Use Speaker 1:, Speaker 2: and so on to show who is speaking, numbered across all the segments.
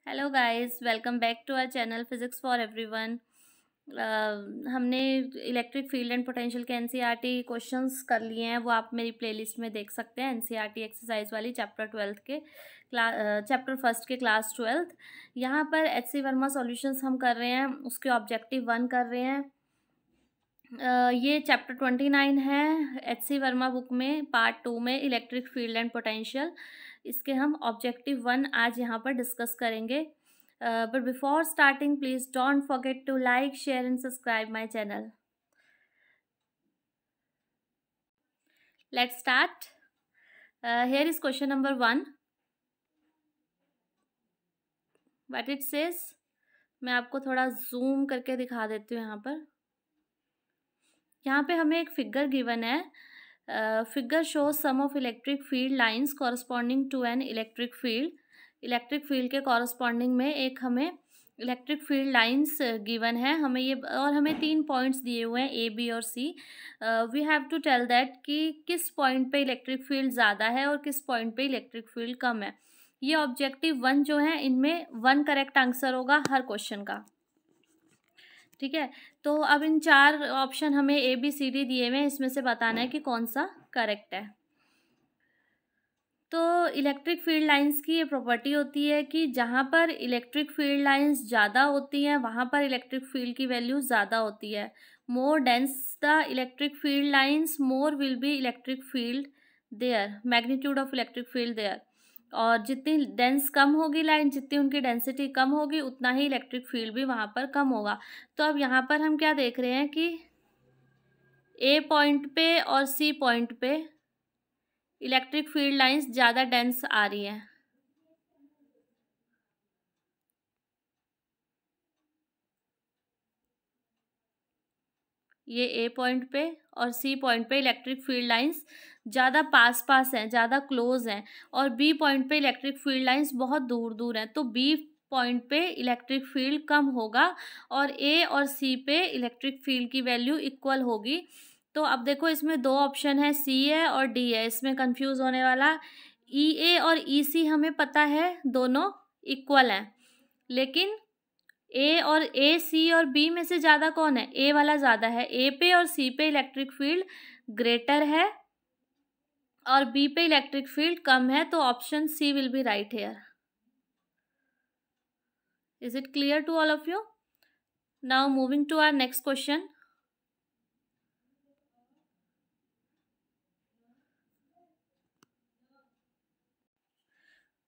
Speaker 1: Hello guys, welcome back to our channel physics for everyone. हमने electric field and potential के NCERT questions कर लिए हैं, वो आप मेरी प्लेलिस्ट में देख सकते हैं। एनसीईआरटी एक्सरसाइज वाली चैप्टर फर्स्ट के क्लास 12th। यहाँ पर एचसी वर्मा सॉल्यूशंस हम कर रहे हैं, उसके ऑब्जेक्टिव 1 कर रहे हैं। ये चैप्टर 29 है एचसी वर्मा बुक में, पार्ट 2 में इलेक्ट्रिक फील्ड एंड पोटेंशियल। इसके हम ऑब्जेक्टिव 1 आज यहाँ पर डिस्कस करेंगे। But before starting please don't forget to like, share and subscribe my channel. Let's start. Here is question number 1। What it says, मैं आपको थोड़ा जूम करके दिखा देती हूँ। यहाँ पे हमें एक फिगर गिवन है। Figure shows some of electric field lines corresponding to an electric field. Electric field के कॉरस्पॉन्डिंग में एक हमें इलेक्ट्रिक फील्ड लाइंस गिवन है हमें ये, और हमें 3 पॉइंट्स दिए हुए हैं ए, बी और C. We have to tell that कि किस पॉइंट पे इलेक्ट्रिक फील्ड ज़्यादा है और किस पॉइंट पे इलेक्ट्रिक फील्ड कम है। ये ऑब्जेक्टिव 1 जो है, इनमें 1 करेक्ट आंसर होगा हर क्वेश्चन का। ठीक है, तो अब इन 4 ऑप्शन हमें ए बी सी डी दिए हुए हैं, इसमें से बताना है कि कौन सा करेक्ट है। तो इलेक्ट्रिक फील्ड लाइंस की ये प्रॉपर्टी होती है कि जहाँ पर इलेक्ट्रिक फील्ड लाइंस ज़्यादा होती हैं वहाँ पर इलेक्ट्रिक फील्ड की वैल्यू ज़्यादा होती है। More dense the electric field lines, more will be electric field there, magnitude of electric field there. और जितनी डेंस कम होगी लाइन, जितनी उनकी डेंसिटी कम होगी, उतना ही इलेक्ट्रिक फील्ड भी वहाँ पर कम होगा। तो अब यहाँ पर हम क्या देख रहे हैं कि ए पॉइंट पे और सी पॉइंट पे इलेक्ट्रिक फील्ड लाइंस ज़्यादा डेंस आ रही हैं। ये ए पॉइंट पे और सी पॉइंट पे इलेक्ट्रिक फील्ड लाइंस ज़्यादा पास पास हैं, ज़्यादा क्लोज हैं, और बी पॉइंट पे इलेक्ट्रिक फील्ड लाइंस बहुत दूर दूर हैं। तो बी पॉइंट पे इलेक्ट्रिक फील्ड कम होगा और ए और सी पे इलेक्ट्रिक फील्ड की वैल्यू इक्वल होगी। तो अब देखो, इसमें 2 ऑप्शन है, सी है और डी है। इसमें कंफ्यूज होने वाला, ई ए और ई सी हमें पता है दोनों इक्वल हैं, लेकिन ए और ए, सी और बी में से ज़्यादा कौन है? ए वाला ज़्यादा है। ए पे और सी पे इलेक्ट्रिक फील्ड ग्रेटर है और बी पे इलेक्ट्रिक फील्ड कम है, तो option C will be right here. Is it clear to all of you? Now moving to our next question.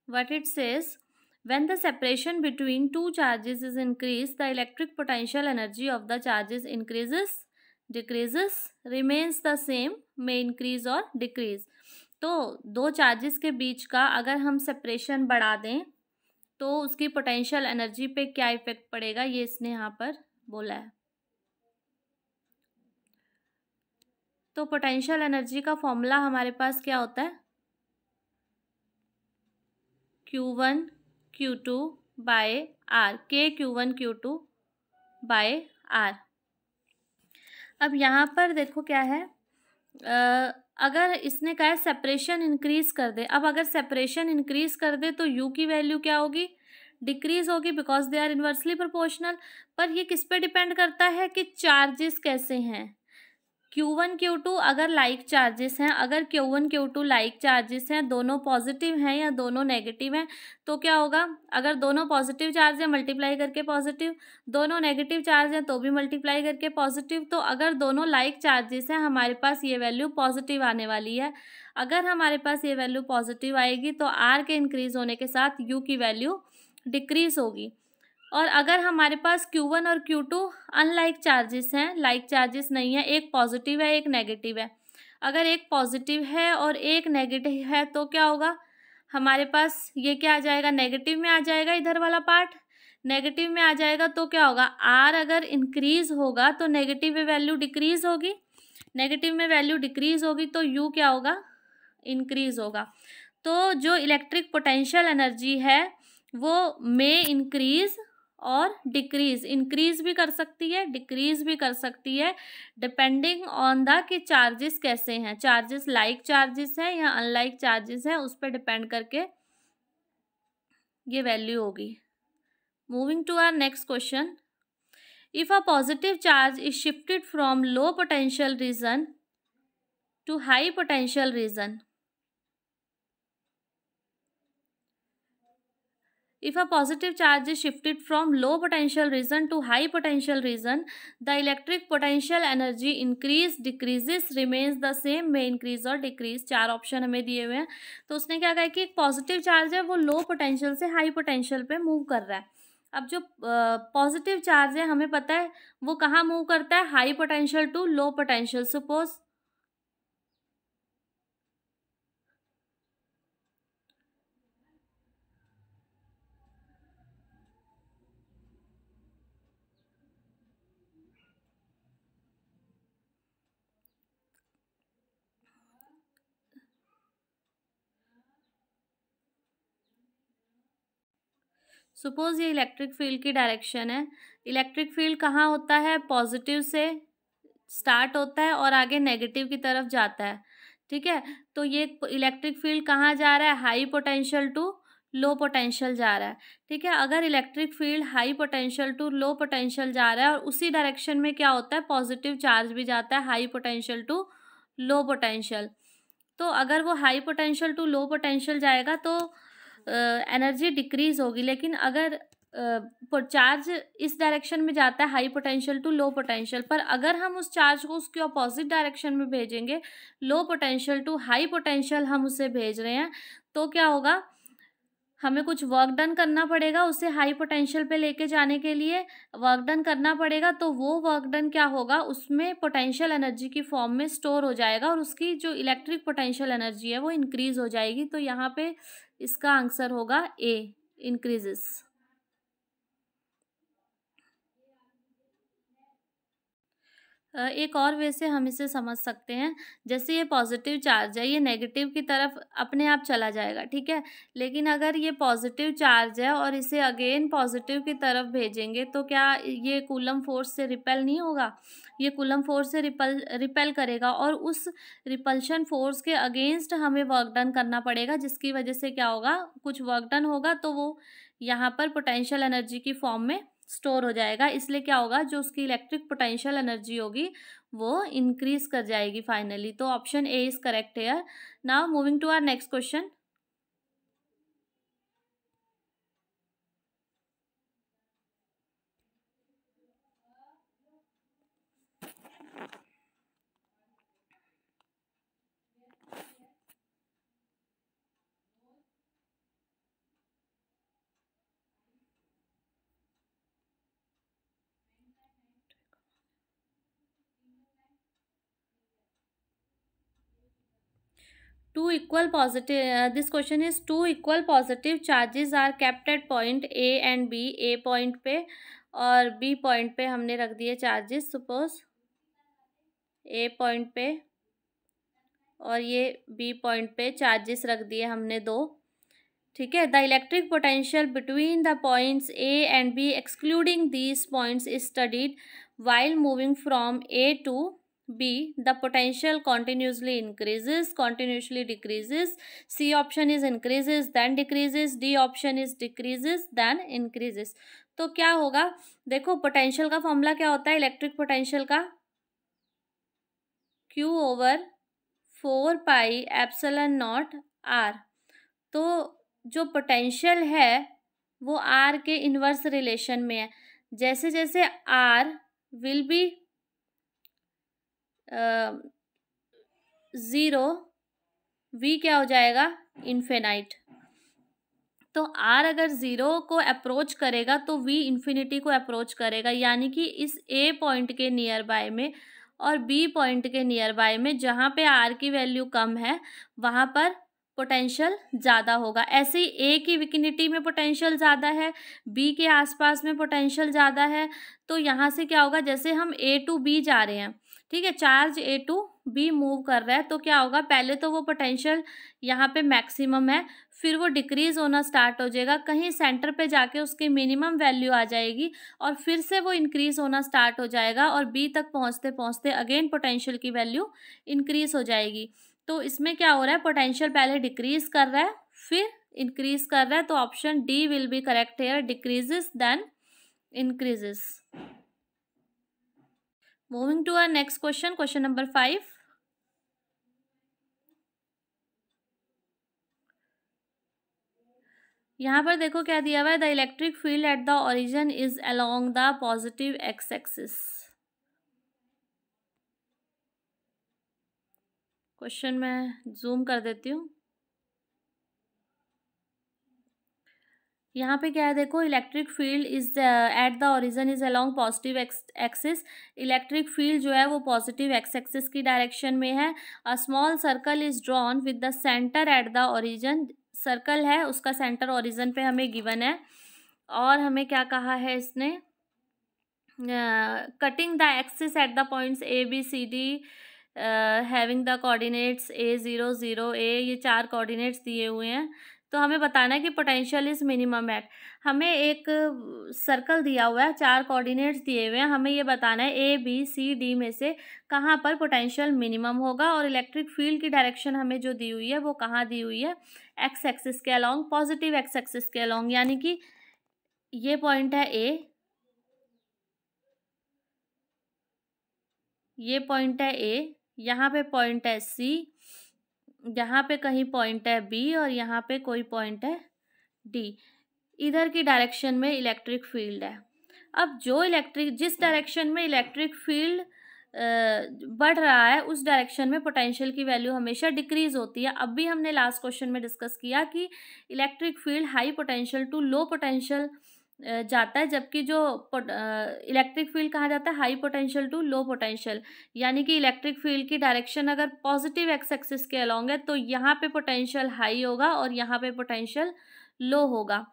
Speaker 1: What it says, when the separation between 2 charges is increased, the electric potential energy of the charges increases, decreases, remains the same, may increase or decrease। तो 2 charges के बीच का अगर हम separation बढ़ा दें तो उसकी potential energy पे क्या इफेक्ट पड़ेगा, ये इसने यहाँ पर बोला है। तो पोटेंशियल एनर्जी का फॉर्मूला हमारे पास क्या होता है? Q1 Q2 by R, K Q1 Q2 by R। अब यहाँ पर देखो क्या है, अगर इसने कहा है सेपरेशन इंक्रीज कर दे। अब अगर सेपरेशन इंक्रीज कर दे तो U की वैल्यू क्या होगी? डिक्रीज होगी, because they are inversely proportional. पर ये किस पे डिपेंड करता है कि चार्जेस कैसे हैं। Q1 Q2 अगर लाइक चार्जेस हैं, अगर Q1 Q2 लाइक चार्जेस हैं, दोनों पॉजिटिव हैं या दोनों नेगेटिव हैं, तो क्या होगा? अगर दोनों पॉजिटिव चार्ज है मल्टीप्लाई करके पॉजिटिव, दोनों नेगेटिव चार्ज हैं तो भी मल्टीप्लाई करके पॉजिटिव। तो अगर दोनों लाइक चार्जेस हैं, हमारे पास ये वैल्यू पॉजिटिव आने वाली है। अगर हमारे पास ये वैल्यू पॉजिटिव आएगी तो R के इंक्रीज होने के साथ U की वैल्यू डिक्रीज होगी। और अगर हमारे पास Q1 और Q2 अनलाइक चार्जेस हैं, लाइक चार्जेस नहीं है, एक पॉजिटिव है एक नेगेटिव है, अगर एक पॉजिटिव है और एक नेगेटिव है तो क्या होगा? हमारे पास ये क्या आ जाएगा? नेगेटिव में आ जाएगा, इधर वाला पार्ट नेगेटिव में आ जाएगा। तो क्या होगा? R अगर इंक्रीज होगा तो नेगेटिव में वैल्यू डिक्रीज होगी, नेगेटिव में वैल्यू डिक्रीज होगी तो U क्या होगा? इंक्रीज होगा। तो जो इलेक्ट्रिक पोटेंशियल एनर्जी है वो में इंक्रीज और डिक्रीज, इंक्रीज भी कर सकती है डिक्रीज भी कर सकती है, डिपेंडिंग ऑन द कि चार्जेस कैसे हैं, चार्जेस लाइक चार्जेस हैं या अनलाइक चार्जेस हैं, उस पर डिपेंड करके ये वैल्यू होगी। Moving to our next question. If a positive charge is shifted from low potential region to high potential region, if a positive charge is shifted from low potential region to high potential region, the electric potential energy increase, decreases, remains the same, may increase और decrease. 4 option हमें दिए हुए हैं. तो उसने क्या कहा कि एक पॉजिटिव चार्ज है वो लो पोटेंशियल से हाई पोटेंशियल पे मूव कर रहा है. अब जो पॉजिटिव चार्ज है हमें पता है वो कहाँ मूव करता है, high potential to low potential. Suppose ये इलेक्ट्रिक फील्ड की डायरेक्शन है. इलेक्ट्रिक फील्ड कहाँ होता है, पॉजिटिव से स्टार्ट होता है और आगे नेगेटिव की तरफ जाता है. ठीक है, तो ये इलेक्ट्रिक फील्ड कहाँ जा रहा है, high potential to low potential जा रहा है. ठीक है, अगर electric field high potential to low potential जा रहा है और उसी डायरेक्शन में क्या होता है, पॉजिटिव चार्ज भी जाता है high potential to low potential. तो अगर वो high potential to low potential जाएगा तो एनर्जी डिक्रीज होगी. लेकिन अगर चार्ज इस डायरेक्शन में जाता है high potential to low potential, पर अगर हम उस चार्ज को उसके अपोजिट डायरेक्शन में भेजेंगे, low potential to high potential हम उसे भेज रहे हैं, तो क्या होगा, हमें कुछ वर्क डन करना पड़ेगा. उसे हाई पोटेंशियल पे लेके जाने के लिए वर्क डन करना पड़ेगा. तो वो वर्क डन क्या होगा, उसमें पोटेंशियल एनर्जी की फॉर्म में स्टोर हो जाएगा और उसकी जो इलेक्ट्रिक पोटेंशियल एनर्जी है वो इंक्रीज हो जाएगी. तो यहाँ पे इसका आंसर होगा ए, इंक्रीजेस. एक और वे से हम इसे समझ सकते हैं, जैसे ये पॉजिटिव चार्ज है, ये नेगेटिव की तरफ अपने आप चला जाएगा. ठीक है, लेकिन अगर ये पॉजिटिव चार्ज है और इसे अगेन पॉजिटिव की तरफ भेजेंगे तो क्या ये कूलम फोर्स से रिपेल नहीं होगा, ये कूलम फोर्स से रिपेल करेगा और उस रिपल्शन फोर्स के अगेंस्ट हमें वर्क डन करना पड़ेगा, जिसकी वजह से क्या होगा, कुछ वर्क डन होगा तो वो यहाँ पर पोटेंशियल एनर्जी की फॉर्म में स्टोर हो जाएगा. इसलिए क्या होगा, जो उसकी इलेक्ट्रिक पोटेंशियल एनर्जी होगी वो इंक्रीज कर जाएगी फाइनली. तो option A is correct here. Now moving to our next question. This question is two equal positive charges are kept at point A and B. A point पे और B point पे हमने रख दिए charges. Suppose A point पे और ये B point पे चार्जेस रख दिए हमने 2. ठीक है, the electric potential between the points A and B excluding these points is studied while moving from A to B. The potential continuously increases, continuously decreases. C option is increases then decreases. D option is decreases then increases. तो क्या होगा, देखो potential का formula क्या होता है, electric potential का Q over 4 pi epsilon not R. तो जो पोटेंशियल है वो R के इन्वर्स रिलेशन में है. जैसे जैसे R विल बी 0, V क्या हो जाएगा, इन्फिनाइट. तो R अगर 0 को अप्रोच करेगा तो V इन्फिनिटी को अप्रोच करेगा. यानी कि इस A पॉइंट के नियर बाय में और B पॉइंट के नियर बाय में जहाँ पे R की वैल्यू कम है वहाँ पर पोटेंशियल ज़्यादा होगा. ऐसे ही A की विकिनिटी में पोटेंशियल ज़्यादा है, B के आसपास में पोटेंशियल ज़्यादा है. तो यहाँ से क्या होगा, जैसे हम A टू B जा रहे हैं, ठीक है, charge A to B move कर रहा है, तो क्या होगा, पहले तो वो पोटेंशियल यहाँ पे मैक्सिमम है, फिर वो डिक्रीज होना स्टार्ट हो जाएगा, कहीं सेंटर पे जाके उसकी मिनिमम वैल्यू आ जाएगी और फिर से वो इंक्रीज होना स्टार्ट हो जाएगा और B तक पहुँचते पहुँचते अगेन पोटेंशियल की वैल्यू इंक्रीज हो जाएगी. तो इसमें क्या हो रहा है, पोटेंशियल पहले डिक्रीज कर रहा है फिर इंक्रीज कर रहा है, तो option D will be correct here, decreases then increases. Moving to our next question, question number 5। यहाँ पर देखो क्या दिया हुआ है, the electric field at the origin is along the positive x axis. Question मैं जूम कर देती हूँ। यहाँ पे क्या है देखो, electric field is at the origin is along positive axis. Electric field जो है वो पॉजिटिव एक्स एक्सिस की डायरेक्शन में है। A small circle is drawn with the centre at the origin. Circle है, उसका सेंटर ओरिजिन पे हमें गिवन है। और हमें क्या कहा है इसने, cutting the axis at the points A B C D having the coordinates A0 0 A, ये 4 कोऑर्डिनेट्स दिए हुए हैं। तो हमें बताना है कि पोटेंशियल इज मिनिमम एट। हमें एक सर्कल दिया हुआ है, 4 कोऑर्डिनेट्स दिए हुए हैं, हमें ये बताना है A B C D में से कहाँ पर पोटेंशियल मिनिमम होगा। और इलेक्ट्रिक फील्ड की डायरेक्शन हमें जो दी हुई है वो कहाँ दी हुई है, एक्स एक्सिस के अलोंग, पॉजिटिव एक्स एक्सिस के अलोंग। यानी कि ये पॉइंट है A, ये पॉइंट है A, यहाँ पे पॉइंट है C, यहाँ पे कहीं पॉइंट है B और यहाँ पे कोई पॉइंट है D। इधर की डायरेक्शन में इलेक्ट्रिक फील्ड है। अब जिस डायरेक्शन में इलेक्ट्रिक फील्ड बढ़ रहा है उस डायरेक्शन में पोटेंशियल की वैल्यू हमेशा डिक्रीज होती है। अब भी हमने लास्ट क्वेश्चन में डिस्कस किया कि electric field high potential to low potential जाता है, जबकि जो इलेक्ट्रिक फील्ड कहाँ जाता है, high potential to low potential. यानी कि इलेक्ट्रिक फील्ड की डायरेक्शन अगर पॉजिटिव एक्स एक्सिस के अलोंग है तो यहाँ पे पोटेंशियल हाई होगा और यहाँ पे पोटेंशियल लो होगा।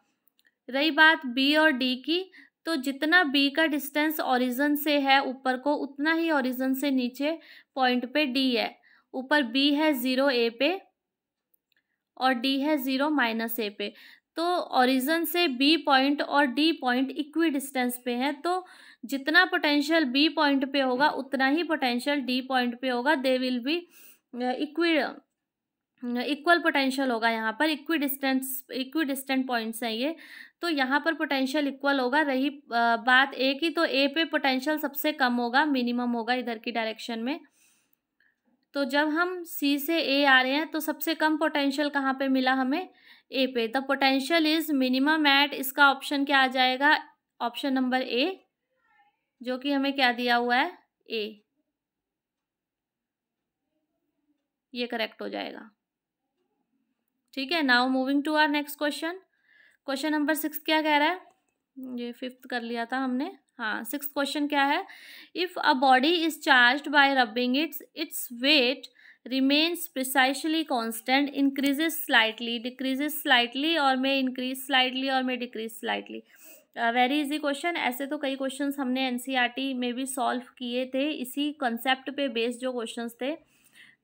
Speaker 1: रही बात बी और डी की, तो जितना बी का डिस्टेंस ओरिजिन से है ऊपर को, उतना ही ओरिजिन से नीचे पॉइंट पे डी है। ऊपर बी है 0 A पे और डी है 0 -A पे। तो ओरिजिन से बी पॉइंट और डी पॉइंट इक्वी डिस्टेंस पे है, तो जितना पोटेंशियल बी पॉइंट पे होगा उतना ही पोटेंशियल डी पॉइंट पे होगा। They will be equal potential होगा। यहाँ पर इक्वी डिस्टेंट पॉइंट्स हैं ये, तो यहाँ पर पोटेंशियल इक्वल होगा। रही बात ए की, तो ए पे पोटेंशियल सबसे कम होगा, मिनिमम होगा इधर की डायरेक्शन में। तो जब हम सी से ए आ रहे हैं तो सबसे कम पोटेंशियल कहाँ पे मिला हमें, ए पे। The potential is minimum at, इसका ऑप्शन क्या आ जाएगा, ऑप्शन नंबर ए, जो कि हमें क्या दिया हुआ है, ए। ये करेक्ट हो जाएगा। ठीक है, now moving to our next question, question number 6 क्या कह रहा है, ये 5th कर लिया था हमने। हाँ, 6th क्वेश्चन क्या है, if a body is charged bye rubbing its weight remains precisely constant, increases slightly, decreases slightly, और में इंक्रीज स्लाइटली और में decrease slightly. Very easy question. ऐसे तो कई क्वेश्चंस हमने एनसीईआरटी में भी सॉल्व किए थे, इसी कॉन्सेप्ट पे बेस्ड जो क्वेश्चंस थे।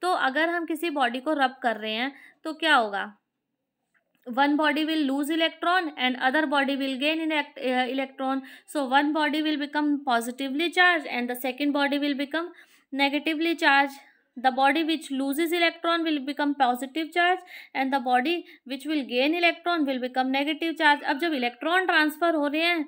Speaker 1: तो अगर हम किसी बॉडी को रब कर रहे हैं तो क्या होगा, one body will lose electron and other body will gain electron. So one body will become positively charged and the second body will become negatively charged. The body which loses electron will become positive charge and the body which will gain electron will become negative charge. अब जब electron transfer हो रहे हैं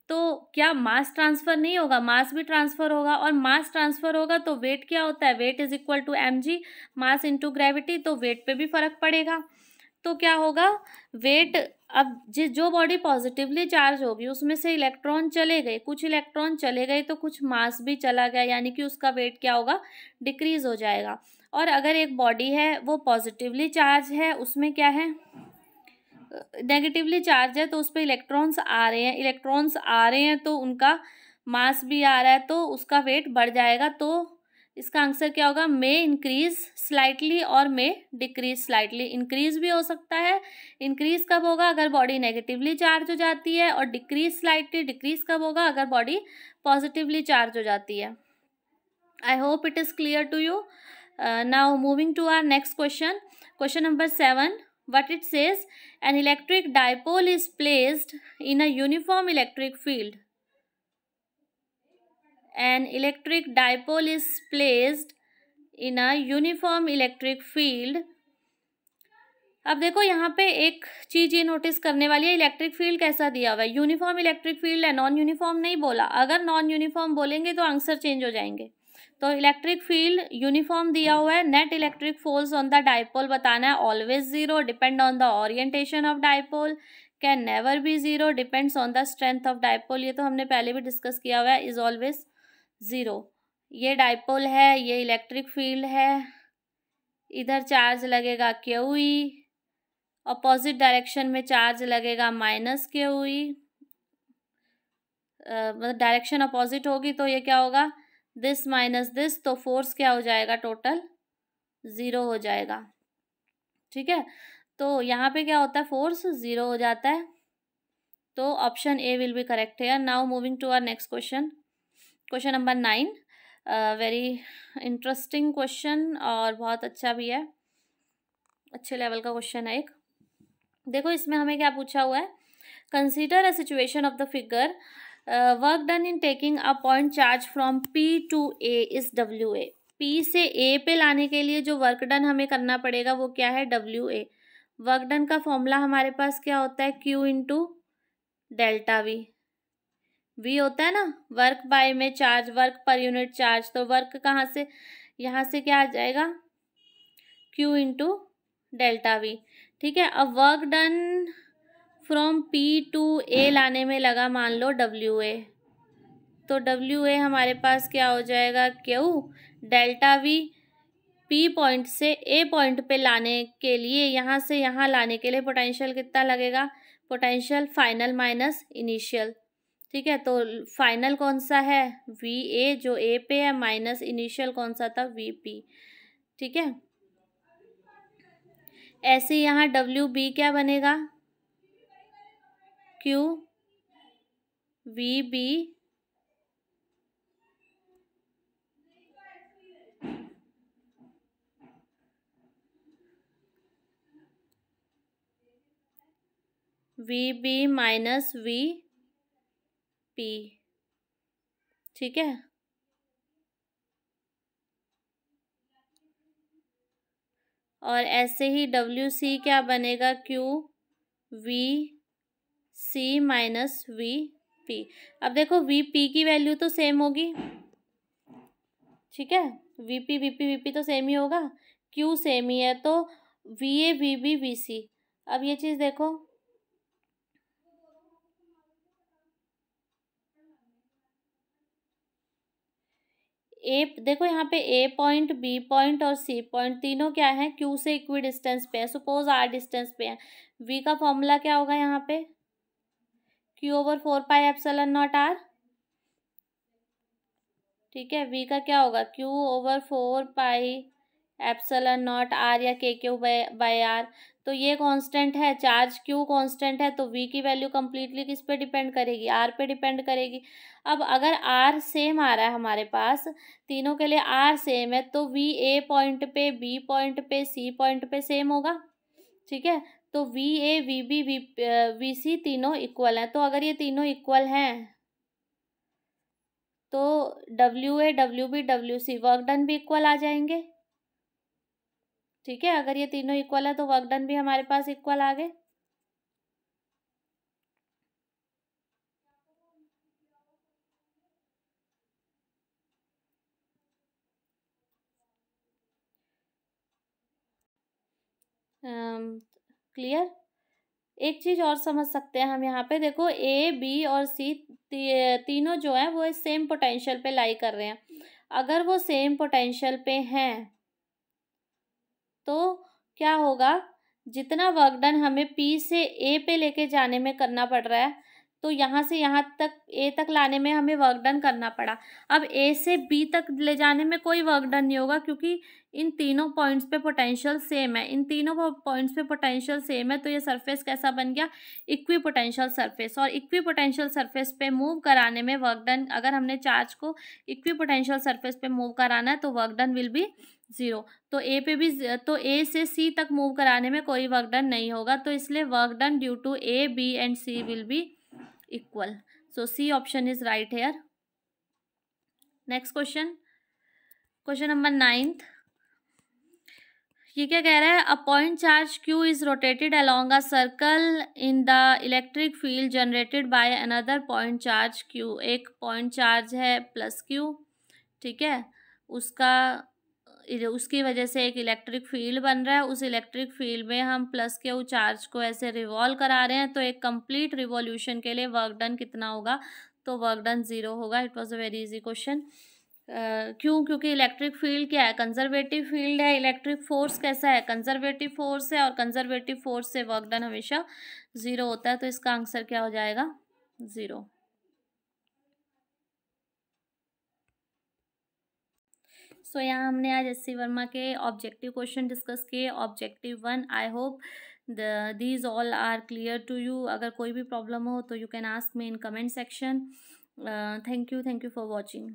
Speaker 1: तो क्या mass transfer नहीं होगा, मास भी ट्रांसफर होगा। और मास ट्रांसफर होगा तो वेट क्या होता है, weight is equal to mg, mass into gravity, तो वेट पे भी फर्क पड़ेगा। तो क्या होगा, वेट, अब जो बॉडी पॉजिटिवली चार्ज होगी उसमें से इलेक्ट्रॉन चले गए, कुछ इलेक्ट्रॉन चले गए तो कुछ मास भी चला गया, यानी कि उसका वेट क्या होगा, डिक्रीज हो जाएगा। और अगर एक बॉडी है वो पॉजिटिवली चार्ज है, उसमें क्या है, नेगेटिवली चार्ज है, तो उस पर इलेक्ट्रॉन्स आ रहे हैं तो उनका मास भी आ रहा है तो उसका वेट बढ़ जाएगा। तो इसका आंसर क्या होगा, मे इंक्रीज स्लाइटली और मे डिक्रीज स्लाइटली। इंक्रीज भी हो सकता है, इंक्रीज कब होगा, अगर बॉडी नेगेटिवली चार्ज हो जाती है, और डिक्रीज स्लाइटली, डिक्रीज कब होगा, अगर बॉडी पॉजिटिवली चार्ज हो जाती है। I hope it is clear to you. Now moving to our next question, question number 7, what it says, an electric dipole is placed in a uniform electric field. An electric dipole is placed in a uniform electric field अब देखो यहाँ पे एक चीज ये notice करने वाली है, इलेक्ट्रिक फील्ड कैसा दिया हुआ है, यूनिफॉर्म इलेक्ट्रिक फील्ड है, नॉन यूनिफॉर्म नहीं बोला। अगर नॉन यूनिफॉर्म बोलेंगे तो आंसर चेंज हो जाएंगे। तो इलेक्ट्रिक फील्ड यूनिफॉर्म दिया हुआ है। Net electric force on the dipole बताना है, always zero, depend on the orientation of dipole, can never be zero, depends on the strength of dipole, ये तो हमने पहले भी डिस्कस किया हुआ है, इज ऑलवेज जीरो। ये डाइपोल है, ये इलेक्ट्रिक फील्ड है, इधर चार्ज लगेगा QE, अपोजिट डायरेक्शन में चार्ज लगेगा -QE, मतलब डायरेक्शन अपोजिट होगी तो ये क्या होगा, दिस माइनस दिस, तो फोर्स क्या हो जाएगा, टोटल जीरो हो जाएगा। ठीक है, तो यहाँ पे क्या होता है, फोर्स जीरो हो जाता है। तो option A will be correct है। Now moving to our next question, question number 9। Very interesting question और बहुत अच्छा भी है, अच्छे लेवल का क्वेश्चन है एक। देखो इसमें हमें क्या पूछा हुआ है, consider a situation of the figure, work done in taking a point charge from P to A is WA। P से A पे लाने के लिए जो वर्क डन हमें करना पड़ेगा वो क्या है, WA। वर्क डन का फॉर्मूला हमारे पास क्या होता है, Q into delta V। V होता है ना वर्क बाय में charge, work per unit charge, तो वर्क कहाँ से, यहाँ से क्या आ जाएगा, Q इंटू डेल्टा V। ठीक है, अब work done from P to A लाने में लगा मान लो WA, तो WA हमारे पास क्या हो जाएगा, Q delta V। P point से A पॉइंट पे लाने के लिए, यहाँ से यहाँ लाने के लिए पोटेंशियल कितना लगेगा, पोटेंशियल फाइनल माइनस इनिशियल। ठीक है, तो फाइनल कौन सा है, VA जो A पे है, माइनस इनिशियल कौन सा था, VP। ठीक है, ऐसे यहाँ WB क्या बनेगा, QVB VB माइनस VP। ठीक है, और ऐसे ही WC क्या बनेगा, QVC माइनस VP। अब देखो VP की वैल्यू तो सेम होगी, ठीक है, VP तो सेम ही होगा, Q सेम ही है, तो VA VB VC। अब ये चीज देखो, ए देखो यहाँ पे A पॉइंट, B पॉइंट और C पॉइंट तीनों क्या है, Q से इक्वी डिस्टेंस पे है, सपोज R डिस्टेंस पे है। V का फॉर्मूला क्या होगा यहाँ पे, Q/4πε0R। ठीक है, V का क्या होगा, Q/4πε0R या KQ/R। तो ये कांस्टेंट है, चार्ज Q कांस्टेंट है, तो V की वैल्यू कंप्लीटली किस पे डिपेंड करेगी, R पे डिपेंड करेगी। अब अगर R सेम आ रहा है हमारे पास, तीनों के लिए R सेम है, तो V A पॉइंट पे, B पॉइंट पे, C पॉइंट पे सेम होगा। ठीक है, तो VA VB VC तीनों इक्वल हैं, तो अगर ये तीनों इक्वल हैं तो WA WB WC work done भी इक्वल आ जाएंगे। ठीक है, अगर ये तीनों इक्वल है तो वर्क डन भी हमारे पास इक्वल आ गए। क्लियर। एक चीज और समझ सकते हैं हम यहाँ पे, देखो A B और C तीनों जो है वो सेम पोटेंशियल पे लाई कर रहे हैं। अगर वो सेम पोटेंशियल पे हैं तो क्या होगा, जितना वर्क डन हमें P से A पे लेके जाने में करना पड़ रहा है, तो यहाँ से यहाँ तक A तक लाने में हमें वर्क डन करना पड़ा। अब A से B तक ले जाने में कोई वर्क डन नहीं होगा, क्योंकि इन तीनों पॉइंट्स पे पोटेंशियल सेम है, इन तीनों पॉइंट्स पे पोटेंशियल सेम है, तो ये सरफेस कैसा बन गया, इक्वी पोटेंशियल सरफेस। और इक्वी पोटेंशियल सरफेस पे मूव कराने में वर्क डन, अगर हमने चार्ज को इक्वी पोटेंशियल सरफेस पे मूव कराना है तो work done will be zero. तो ए पे भी, तो A से C तक मूव कराने में कोई वर्क डन नहीं होगा, तो इसलिए work done due to A B and C will be equal. So C option is right here. Next question, question number 9। ये क्या कह रहा है, a point charge q is rotated along a circle in the electric field generated by another point charge q। एक point charge है plus q, ठीक है, उसकी वजह से एक इलेक्ट्रिक फील्ड बन रहा है, उस इलेक्ट्रिक फील्ड में हम प्लस q चार्ज को ऐसे रिवॉल्व करा रहे हैं, तो एक कंप्लीट रिवॉल्यूशन के लिए वर्क डन कितना होगा, तो वर्क डन 0 होगा। It was a very easy question. क्यों? क्योंकि इलेक्ट्रिक फील्ड क्या है, कंजर्वेटिव फील्ड है। इलेक्ट्रिक फोर्स कैसा है, कंजर्वेटिव फोर्स है, और कंजर्वेटिव फोर्स से वर्क डन हमेशा 0 होता है, तो इसका आंसर क्या हो जाएगा, 0। सो यहाँ हमने आज एस सी वर्मा के ऑब्जेक्टिव क्वेश्चन डिस्कस किए। Objective 1, I hope these all are clear to you. अगर कोई भी प्रॉब्लम हो तो you can ask me in comment section. Thank you for watching.